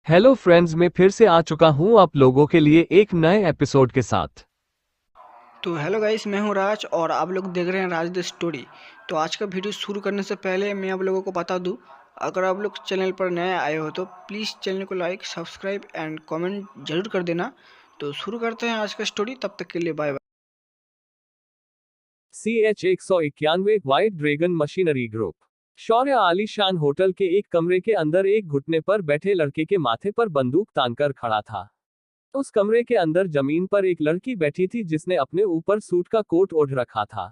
Hello friends, मैं फिर से आ चुका हूं आप लोगों के लिए एक नए एपिसोड के साथ। तो हेलो गाइस, मैं हूं राज और आप लोग देख रहे हैं राज द स्टोरी। तो आज का वीडियो शुरू करने से पहले मैं आप लोगों को बता दूं, अगर आप लोग चैनल पर नए आए हो तो प्लीज़ चैनल को लाइक सब्सक्राइब एंड कमेंट जरूर कर देना। तो शुरू करते हैं आज का स्टोरी, तब तक के लिए bye bye. CH-191 white dragon machinery group. Shaurya आलीशान होटल के एक कमरे के अंदर एक घुटने पर बैठे लड़के के माथे पर बंदूक तानकर खड़ा था। उस कमरे के अंदर जमीन पर एक लड़की बैठी थी जिसने अपने ऊपर सूट का कोट ओढ़ रखा था।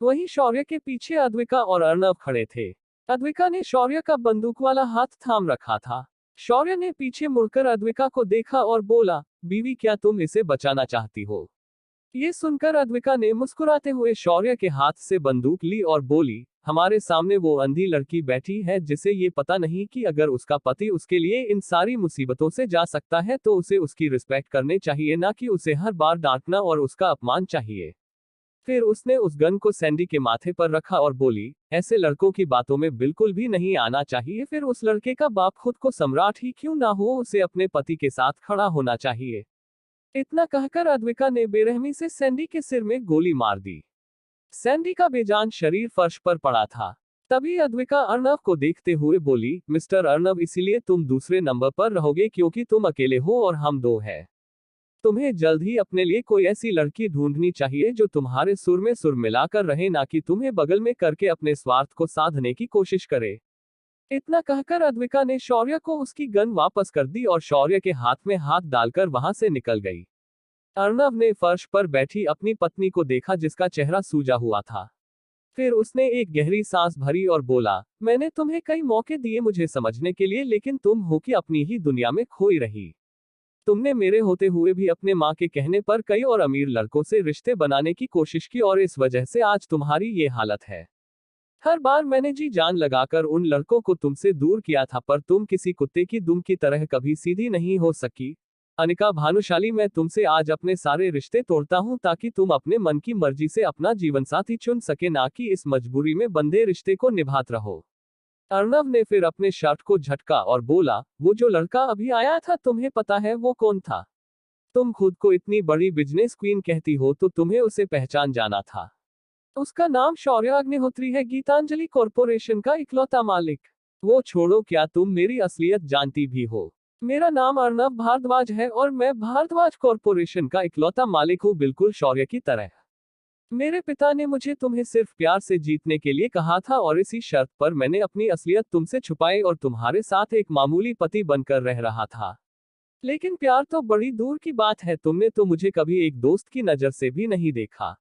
वहीं शौर्य के पीछे अद्विका और अर्णव खड़े थे। अद्विका ने शौर्य का बंदूक वाला हाथ थाम रखा था। शौर्य ने पीछे मुड़कर अद्विका को देखा और बोला, बीवी, क्या तुम इसे बचाना चाहती हो? ये सुनकर अद्विका ने मुस्कुराते हुए शौर्य के हाथ से बंदूक ली और बोली, हमारे सामने वो अंधी लड़की बैठी है जिसे ये पता नहीं कि अगर उसका पति उसके लिए इन सारी मुसीबतों से जा सकता है तो उसे उसकी रिस्पेक्ट करनी चाहिए, ना कि उसे हर बार डांटना और उसका अपमान चाहिए। फिर उसने उस गन को सैंडी के माथे पर रखा और बोली, ऐसे लड़कों की बातों में बिल्कुल भी नहीं आना चाहिए। फिर उस लड़के का बाप खुद को सम्राट ही क्यों ना हो, उसे अपने पति के साथ खड़ा होना चाहिए। इतना कहकर अद्विका ने बेरहमी से सैंडी के सिर में गोली मार दी। सैंडी का बेजान शरीर फर्श पर पड़ा था। तभी अद्विका अर्णव को देखते हुए बोली, मिस्टर अर्णव, इसीलिए तुम दूसरे नंबर पर रहोगे क्योंकि तुम अकेले हो और हम दो हैं। तुम्हें जल्द ही अपने लिए कोई ऐसी लड़की ढूंढनी चाहिए जो तुम्हारे सुर में सुर मिलाकर रहे, ना कि तुम्हें बगल में करके अपने स्वार्थ को साधने की कोशिश करे। इतना कहकर अद्विका ने शौर्य को उसकी गन वापस कर दी और शौर्य के हाथ में हाथ डालकर वहां से निकल गई। अर्णव ने फर्श पर बैठी अपनी पत्नी को देखा जिसका चेहरा सूजा हुआ था। फिर उसने एक गहरी सांस भरी और बोला, मैंने तुम्हें कई मौके दिए मुझे समझने के लिए, लेकिन तुम हो कि अपनी ही दुनिया में खोई रही। तुमने मेरे होते हुए भी अपने माँ के कहने पर कई और अमीर लड़कों से रिश्ते बनाने की कोशिश की और इस वजह से आज तुम्हारी ये हालत है। हर बार मैंने जी जान लगाकर उन लड़कों को तुमसे दूर किया था, पर तुम किसी कुत्ते की दुम की तरह कभी सीधी नहीं हो सकी। अनिका भानुशाली, मैं तुमसे आज अपने सारे रिश्ते तोड़ता हूं ताकि तुम अपने मन की मर्जी से अपना जीवन साथी चुन सके, ना कि इस मजबूरी में बंधे रिश्ते को निभाते रहो। अर्णव ने फिर अपने शर्ट को झटका और बोला, वो जो लड़का अभी आया था, तुम्हें पता है वो कौन था? तुम खुद को इतनी बड़ी बिजनेस क्वीन कहती हो तो तुम्हें उसे पहचान जाना था। उसका नाम शौर्य अग्निहोत्री है, गीतांजलि कॉरपोरेशन का इकलौता मालिक। वो छोड़ो, क्या तुम मेरी असलियत जानती भी हो? मेरा नाम अर्णव भारद्वाज है और मैं भारद्वाज कॉरपोरेशन का इकलौता मालिक हूँ, बिल्कुल शौर्य की तरह। मेरे पिता ने मुझे तुम्हें सिर्फ प्यार से जीतने के लिए कहा था और इसी शर्त पर मैंने अपनी असलियत तुमसे छुपाई और तुम्हारे साथ एक मामूली पति बनकर रह रहा था। लेकिन प्यार तो बड़ी दूर की बात है, तुमने तो मुझे कभी एक दोस्त की नजर से भी नहीं देखा।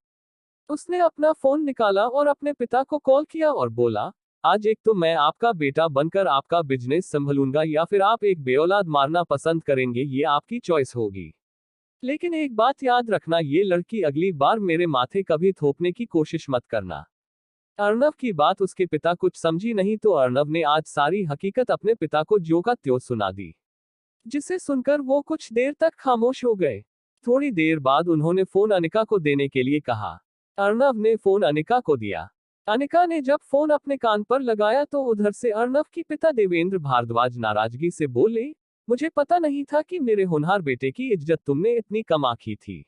उसने अपना फोन निकाला और अपने पिता को कॉल किया और बोला, आज एक तो मैं आपका बेटा बनकर आपका बिजनेस संभलूंगा या फिर आप एक बेऔलाद मारना पसंद करेंगे, ये आपकी चॉइस होगी। लेकिन एक बात याद रखना, ये लड़की अगली बार मेरे माथे कभी थोपने की कोशिश मत करना। अर्णव की बात उसके पिता कुछ समझी नहीं तो अर्णव ने आज सारी हकीकत अपने पिता को ज्यों का त्यों सुना दी, जिसे सुनकर वो कुछ देर तक खामोश हो गए। थोड़ी देर बाद उन्होंने फोन अनिका को देने के लिए कहा। अर्णव ने फोन अनिका को दिया। अनिका ने जब फोन अपने कान पर लगाया तो उधर से अर्णव की पिता देवेंद्र भारद्वाज नाराजगी से बोले, मुझे पता नहीं था कि मेरे होनहार बेटे की इज्जत तुमने इतनी कम आंकी थी।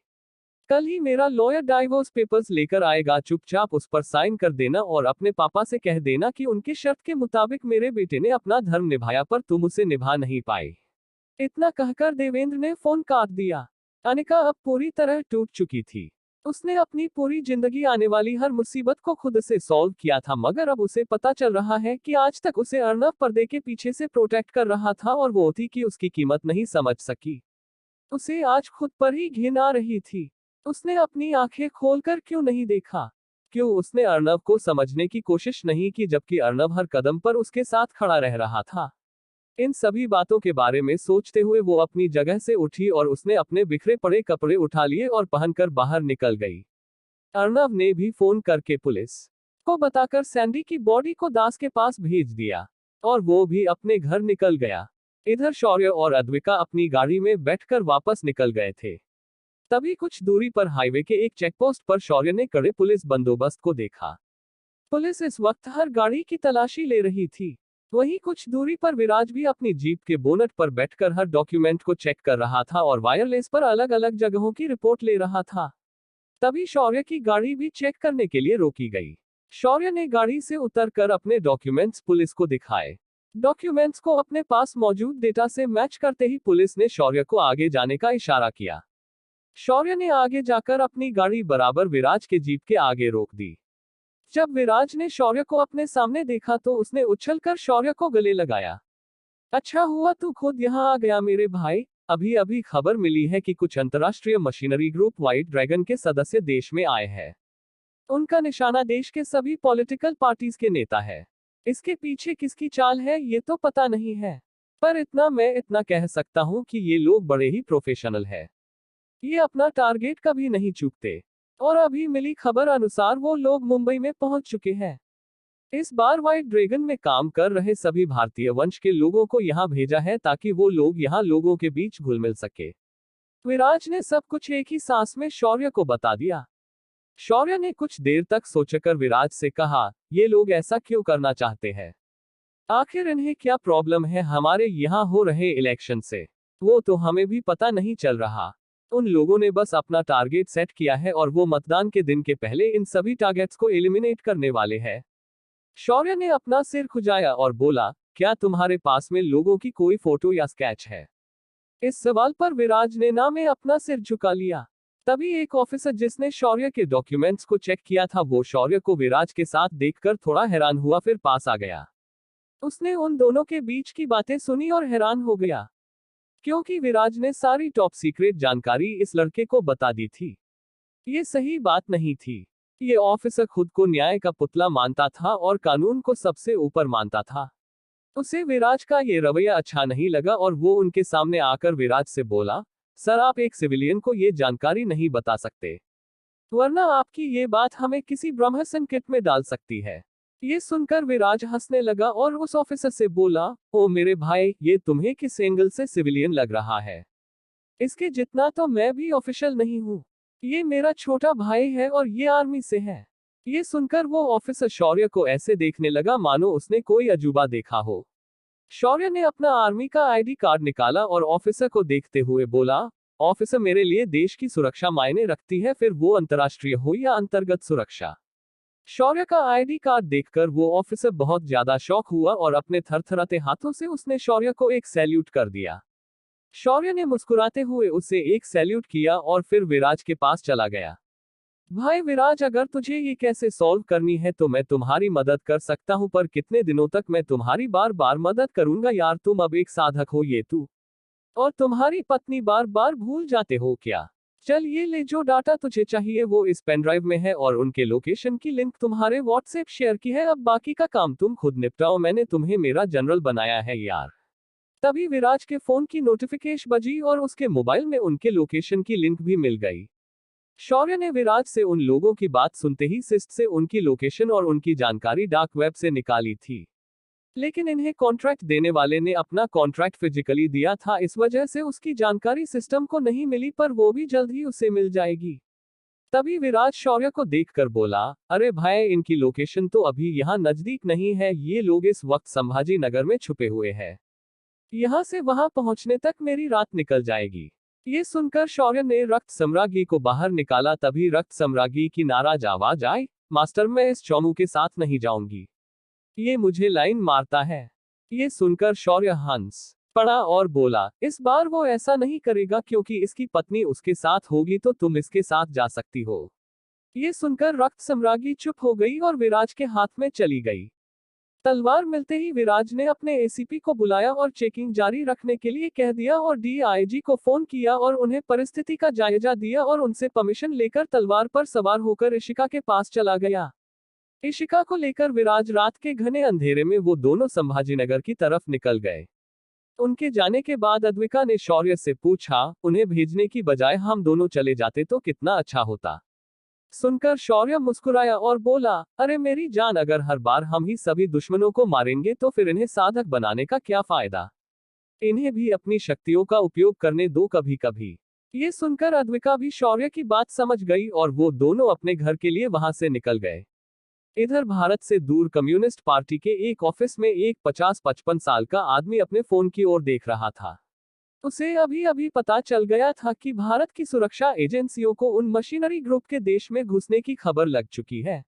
कल ही मेरा लॉयर डाइवोर्स पेपर्स लेकर आएगा, चुपचाप उस पर साइन कर देना और अपने पापा से कह देना कि उनकी शर्त के मुताबिक मेरे बेटे ने अपना धर्म निभाया पर तुम उसे निभा नहीं पाए। इतना कहकर देवेंद्र ने फोन काट दिया। अनिका अब पूरी तरह टूट चुकी थी। उसने अपनी पूरी जिंदगी आने वाली हर मुसीबत को खुद से सॉल्व किया था, मगर अब उसे पता चल रहा है कि आज तक उसे अर्णव पर्दे के पीछे से प्रोटेक्ट कर रहा था और वो थी कि उसकी कीमत नहीं समझ सकी। उसे आज खुद पर ही घिन आ रही थी। उसने अपनी आंखें खोलकर क्यों नहीं देखा? क्यों उसने अर्णव को समझने की कोशिश नहीं की, जबकि अर्णव हर कदम पर उसके साथ खड़ा रह रहा था? इन सभी बातों के बारे में सोचते हुए वो अपनी जगह से उठी और उसने अपने बिखरे पड़े कपड़े उठा लिए और पहनकर बाहर निकल गई। अर्णव ने भी फोन करके पुलिस को बताकर सैंडी की बॉडी को दास के पास भेज दिया और वो भी अपने घर निकल गया। इधर शौर्य और अद्विका अपनी गाड़ी में बैठकर वापस निकल गए थे। तभी कुछ दूरी पर हाईवे के एक चेकपोस्ट पर शौर्य ने कड़े पुलिस बंदोबस्त को देखा। पुलिस इस वक्त हर गाड़ी की तलाशी ले रही थी। वहीं कुछ दूरी पर विराज भी अपनी जीप के बोनट पर बैठकर हर डॉक्यूमेंट को चेक कर रहा था और वायरलेस पर अलग अलग जगहों की रिपोर्ट ले रहा था। तभी शौर्य की गाड़ी भी चेक करने के लिए रोकी गई। शौर्य ने गाड़ी से उतरकर अपने डॉक्यूमेंट्स पुलिस को दिखाए। डॉक्यूमेंट्स को अपने पास मौजूद डेटा से मैच करते ही पुलिस ने शौर्य को आगे जाने का इशारा किया। शौर्य ने आगे जाकर अपनी गाड़ी बराबर विराज के जीप के आगे रोक दी। जब विराज ने शौर्य को अपने सामने देखा तो उसने उछलकर शौर्य को गले लगाया। अच्छा हुआ तू खुद यहाँ आ गया मेरे भाई। अभी अभी खबर मिली है कि कुछ अंतर्राष्ट्रीय मशीनरी ग्रुप व्हाइट ड्रैगन के सदस्य देश में आए हैं। उनका निशाना देश के सभी पॉलिटिकल पार्टीज के नेता है। इसके पीछे किसकी चाल है ये तो पता नहीं है, पर मैं इतना कह सकता हूँ कि ये लोग बड़े ही प्रोफेशनल है। ये अपना टारगेट कभी नहीं चूकते। और अभी मिली खबर अनुसार वो लोग मुंबई में पहुंच चुके हैं। इस बार व्हाइट ड्रैगन में काम कर रहे सभी भारतीय वंश के लोगों को यहाँ भेजा है ताकि वो लोग यहाँ लोगों के बीच घुल मिल सके। विराज ने सब कुछ एक ही सांस में शौर्य को बता दिया। शौर्य ने कुछ देर तक सोचकर विराज से कहा, ये लोग ऐसा क्यों करना चाहते हैं? आखिर इन्हें क्या प्रॉब्लम है हमारे यहाँ हो रहे इलेक्शन से? वो तो हमें भी पता नहीं चल रहा। उन लोगों ने बस अपना टारगेट सेट किया है और वो मतदान के दिन के पहले इन सभी टारगेट्स को एलिमिनेट करने वाले हैं। शौर्य ने अपना सिर खुजाया और बोला, क्या तुम्हारे पास में लोगों की कोई फोटो या स्केच है? इस सवाल पर विराज ने ना में अपना सिर झुका लिया। तभी एक ऑफिसर जिसने शौर्य के डॉक्यूमेंट्स को चेक किया था वो शौर्य को विराज के साथ देखकर थोड़ा हैरान हुआ, फिर पास आ गया। उसने उन दोनों के बीच की बातें सुनी और हैरान हो गया, क्योंकि विराज ने सारी टॉप सीक्रेट जानकारी इस लड़के को बता दी थी। ये सही बात नहीं थी। ये ऑफिसर खुद को न्याय का पुतला मानता था और कानून को सबसे ऊपर मानता था। उसे विराज का ये रवैया अच्छा नहीं लगा और वो उनके सामने आकर विराज से बोला, सर आप एक सिविलियन को ये जानकारी नहीं बता सकते, वरना आपकी ये बात हमें किसी ब्रह्म संकट में डाल सकती है। ये सुनकर विराज हंसने लगा और उस ऑफिसर से बोला, ओ मेरे भाई, ये तुम्हें किस एंगल से सिविलियन लग रहा है? इसके जितना तो मैं भी ऑफिशियल नहीं हूँ। ये मेरा छोटा भाई है और ये आर्मी से है। ये सुनकर वो ऑफिसर शौर्य को ऐसे देखने लगा मानो उसने कोई अजूबा देखा हो। शौर्य ने अपना आर्मी का आईडी कार्ड निकाला और ऑफिसर को देखते हुए बोला, ऑफिसर मेरे लिए देश की सुरक्षा मायने रखती है, फिर वो अंतर्राष्ट्रीय हो या अंतर्गत सुरक्षा। शौर्य का आईडी कार्ड देखकर वो ऑफिसर बहुत ज्यादा शॉक हुआ और अपने थरथराते हाथों से उसने शौर्य को एक सैल्यूट कर दिया। शौर्य ने मुस्कुराते हुए उसे एक सैल्यूट किया और फिर विराज के पास चला गया। भाई विराज, अगर तुझे ये कैसे सॉल्व करनी है तो मैं तुम्हारी मदद कर सकता हूं, पर कितने दिनों तक मैं तुम्हारी बार बार मदद करूंगा यार? तुम अब एक साधक हो, ये तू और तुम्हारी पत्नी बार बार भूल जाते हो क्या? चल ये ले, जो डाटा तुझे चाहिए वो इस पेन ड्राइव में है और उनके लोकेशन की लिंक तुम्हारे व्हाट्सएप शेयर की है। अब बाकी का काम तुम खुद निपटाओ, मैंने तुम्हें मेरा जनरल बनाया है यार। तभी विराज के फोन की नोटिफिकेशन बजी और उसके मोबाइल में उनके लोकेशन की लिंक भी मिल गई। शौर्य ने विराज से उन लोगों की बात सुनते ही सिस्ट से उनकी लोकेशन और उनकी जानकारी डार्क वेब से निकाली थी, लेकिन इन्हें कॉन्ट्रैक्ट देने वाले ने अपना कॉन्ट्रैक्ट फिजिकली दिया था, इस वजह से उसकी जानकारी सिस्टम को नहीं मिली, पर वो भी जल्द ही उसे मिल जाएगी। तभी विराज शौर्य को देखकर बोला, अरे भाई, इनकी लोकेशन तो अभी यहाँ नजदीक नहीं है, ये लोग इस वक्त संभाजी नगर में छुपे हुए हैं। यहाँ से वहां पहुंचने तक मेरी रात निकल जाएगी। ये सुनकर शौर्य ने रक्त सम्राज्ञी को बाहर निकाला। तभी रक्त सम्राज्ञी की नाराज आवाज आई, मास्टर मैं इस चौमू के साथ नहीं जाऊंगी, ये मुझे लाइन मारता है। ये सुनकर शौर्य हंस पड़ा और बोला, इस बार वो ऐसा नहीं करेगा क्योंकि इसकी पत्नी उसके साथ होगी, तो तुम इसके साथ जा सकती हो। ये सुनकर रक्त सम्राज्ञी चुप हो गई और विराज के हाथ में चली गई। तलवार मिलते ही विराज ने अपने एसीपी को बुलाया और चेकिंग जारी रखने के लिए कह दिया और डीआईजी को फोन किया और उन्हें परिस्थिति का जायजा दिया और उनसे परमिशन लेकर तलवार पर सवार होकर इशिका के पास चला गया। इशिका को लेकर विराज रात के घने अंधेरे में वो दोनों संभाजीनगर की तरफ निकल गए। उनके जाने के बाद अद्विका ने शौर्य से पूछा, उन्हें भेजने की बजाय हम दोनों चले जाते तो कितना अच्छा होता। सुनकर शौर्य मुस्कुराया और बोला, अरे मेरी जान, अगर हर बार हम ही सभी दुश्मनों को मारेंगे तो फिर इन्हें साधक बनाने का क्या फायदा? इन्हें भी अपनी शक्तियों का उपयोग करने दो कभी कभी। ये सुनकर अद्विका भी शौर्य की बात समझ गई और वो दोनों अपने घर के लिए वहां से निकल गए। इधर भारत से दूर कम्युनिस्ट पार्टी के एक ऑफिस में एक 50-55 साल का आदमी अपने फोन की ओर देख रहा था। उसे अभी अभी पता चल गया था कि भारत की सुरक्षा एजेंसियों को उन मशीनरी ग्रुप के देश में घुसने की खबर लग चुकी है।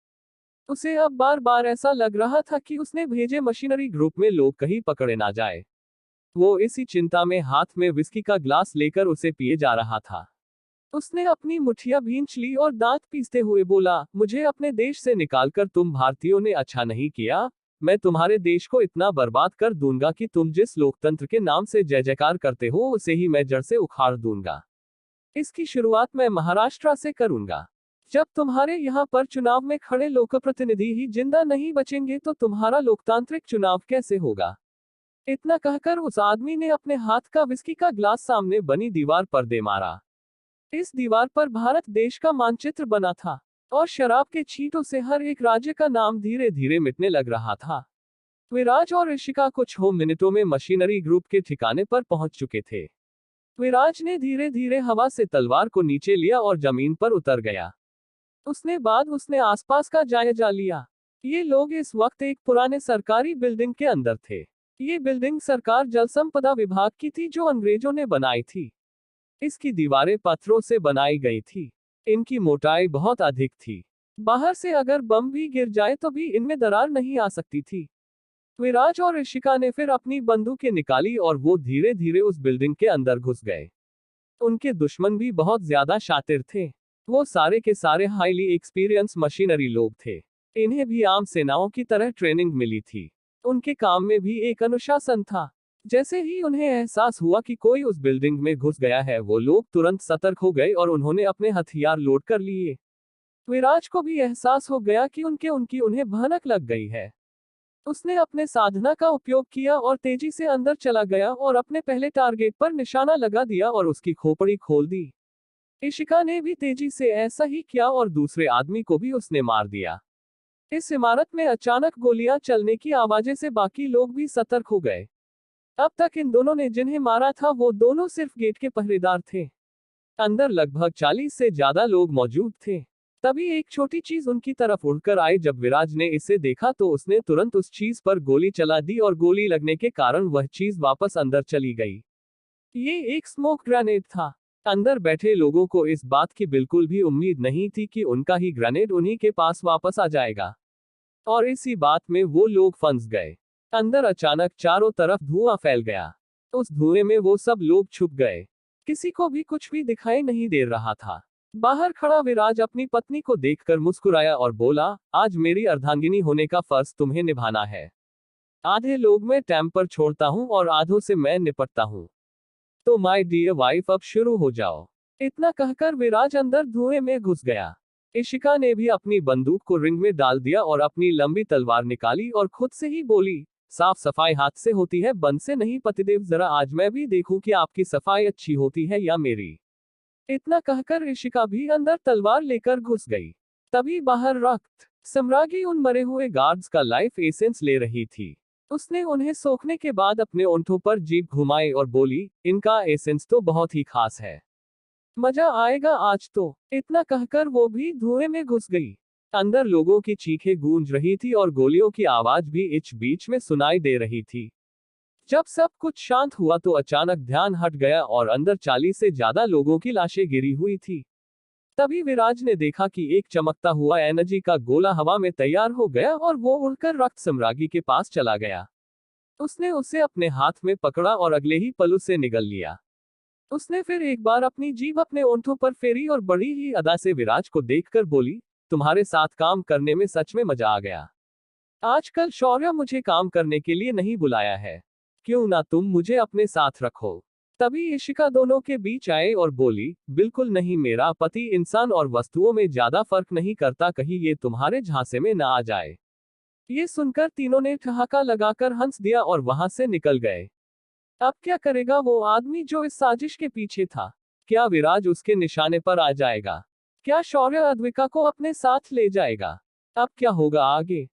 उसे अब बार बार ऐसा लग रहा था कि उसने भेजे मशीनरी ग्रुप में लोग कहीं पकड़े ना जाए। वो इसी चिंता में हाथ में विस्की का ग्लास लेकर उसे पिए जा रहा था। उसने अपनी मुठिया भींच ली और दांत पीसते हुए बोला, मुझे अपने देश से निकालकर तुम भारतीयों ने अच्छा नहीं किया। मैं तुम्हारे देश को इतना बर्बाद कर दूंगा कि तुम जिस लोकतंत्र के नाम से जय जयकार करते हो उसे ही मैं जड़ से उखाड़ दूंगा। इसकी शुरुआत मैं महाराष्ट्र से करूंगा। जब तुम्हारे यहाँ पर चुनाव में खड़े लोकप्रतिनिधि ही जिंदा नहीं बचेंगे तो तुम्हारा लोकतांत्रिक चुनाव कैसे होगा। इतना कहकर उस आदमी ने अपने हाथ का विस्की का ग्लास सामने बनी दीवार पर दे मारा। इस दीवार पर भारत देश का मानचित्र बना था और शराब के छींटों से हर एक राज्य का नाम धीरे धीरे मिटने लग रहा था। विराज और ऋषिका कुछ हो मिनटों में मशीनरी ग्रुप के ठिकाने पर पहुंच चुके थे। विराज ने धीरे धीरे हवा से तलवार को नीचे लिया और जमीन पर उतर गया। उसने आसपास का जायजा लिया। ये लोग इस वक्त एक पुराने सरकारी बिल्डिंग के अंदर थे। ये बिल्डिंग सरकार जल संपदा विभाग की थी जो अंग्रेजों ने बनाई थी। इसकी दीवारें पत्थरों से बनाई गई थी। इनकी मोटाई बहुत अधिक थी। बाहर से अगर बम भी गिर जाए तो भी इनमें दरार नहीं आ सकती थी। विराज और ऋषिका ने फिर अपनी बंदूकें निकाली और वो धीरे धीरे उस बिल्डिंग के अंदर घुस गए। उनके दुश्मन भी बहुत ज्यादा शातिर थे। वो सारे के सारे हाईली एक्सपीरियंस मशीनरी लोग थे। इन्हें भी आम सेनाओं की तरह ट्रेनिंग मिली थी। उनके काम में भी एक अनुशासन था। जैसे ही उन्हें एहसास हुआ कि कोई उस बिल्डिंग में घुस गया है वो लोग तुरंत सतर्क हो गए और उन्होंने अपने हथियार लोड कर लिए। विराज को भी एहसास हो गया कि उनकी उन्हें भनक लग गई है। उसने अपने साधना का उपयोग किया और तेजी से अंदर चला गया और अपने पहले टारगेट पर निशाना लगा दिया और उसकी खोपड़ी खोल दी। ऋषिका ने भी तेजी से ऐसा ही किया और दूसरे आदमी को भी उसने मार दिया। इस इमारत में अचानक गोलियां चलने की आवाजें से बाकी लोग भी सतर्क हो गए। अब तक इन दोनों ने जिन्हें मारा था वो दोनों सिर्फ गेट के पहरेदार थे। अंदर लगभग 40 से ज्यादा लोग मौजूद थे। तभी एक छोटी चीज उनकी तरफ उड़कर आई। जब विराज ने इसे देखा तो उसने तुरंत उस चीज पर गोली चला दी और गोली लगने के कारण वह चीज वापस अंदर चली गई। ये एक स्मोक ग्रेनेड था। अंदर बैठे लोगों को इस बात की बिल्कुल भी उम्मीद नहीं थी कि उनका ही ग्रेनेड उन्हीं के पास वापस आ जाएगा। और इसी बात में वो लोग फंस गए। अंदर अचानक चारों तरफ धुआं फैल गया। उस धुएं में वो सब लोग छुप गए। किसी को भी कुछ भी दिखाई नहीं दे रहा था। बाहर खड़ा विराज अपनी पत्नी को देखकर मुस्कुराया और बोला, आज मेरी अर्धांगिनी होने का फर्ज तुम्हें निभाना है। आधे लोग मैं टैंक पर छोड़ता हूं और आधों से मैं निपटता हूं। तो माय डियर वाइफ अब शुरू हो जाओ। इतना कहकर विराज अंदर धुएं में घुस गया। ऋषिका ने भी अपनी बंदूक को रिंग में डाल दिया और अपनी लंबी तलवार निकाली और खुद से ही बोली, साफ सफाई हाथ से होती है, बंद से नहीं पतिदेव, जरा आज मैं भी देखूं कि आपकी सफाई अच्छी होती है या मेरी। इतना कहकर ऋषिका भी अंदर तलवार लेकर घुस गई। तभी बाहर रक्त सम्राज्ञी उन मरे हुए गार्ड्स का लाइफ एसेंस ले रही थी। उसने उन्हें सोखने के बाद अपने ओंठों पर जीभ घुमाई और बोली, इनका एसेंस तो बहुत ही खास है, मजा आएगा आज तो। इतना कहकर वो भी धुएं में घुस गई। अंदर लोगों की चीखें गूंज रही थी और गोलियों की आवाज भी बीच में सुनाई दे रही थी। जब सब कुछ शांत हुआ तो अचानक ध्यान हट गया और अंदर 40 से ज्यादा लोगों की लाशें गिरी हुई थी। तभी विराज ने देखा कि एक चमकता हुआ एनर्जी का गोला हवा में तैयार हो गया और वो उड़कर रक्त सम्राज्ञी के पास चला गया। उसने उसे अपने हाथ में पकड़ा और अगले ही पल से निगल लिया। उसने फिर एक बार अपनी जीभ अपने ओंठों पर फेरी और बड़ी ही अदा से विराज को देखकर बोली, तुम्हारे साथ काम करने में सच में मजा आ गया। आजकल शौर्य मुझे काम करने के लिए नहीं बुलाया है, क्यों ना तुम मुझे अपने साथ रखो। तभी ऋषिका दोनों के बीच आए और बोली, बिल्कुल नहीं, मेरा पति इंसान और वस्तुओं में ज्यादा फर्क नहीं करता, कहीं ये तुम्हारे झांसे में ना आ जाए। ये सुनकर तीनों ने ठहाका लगाकर हंस दिया और वहां से निकल गए। अब क्या करेगा वो आदमी जो इस साजिश के पीछे था? क्या विराज उसके निशाने पर आ जाएगा? क्या शौर्य अद्विका को अपने साथ ले जाएगा? अब क्या होगा आगे?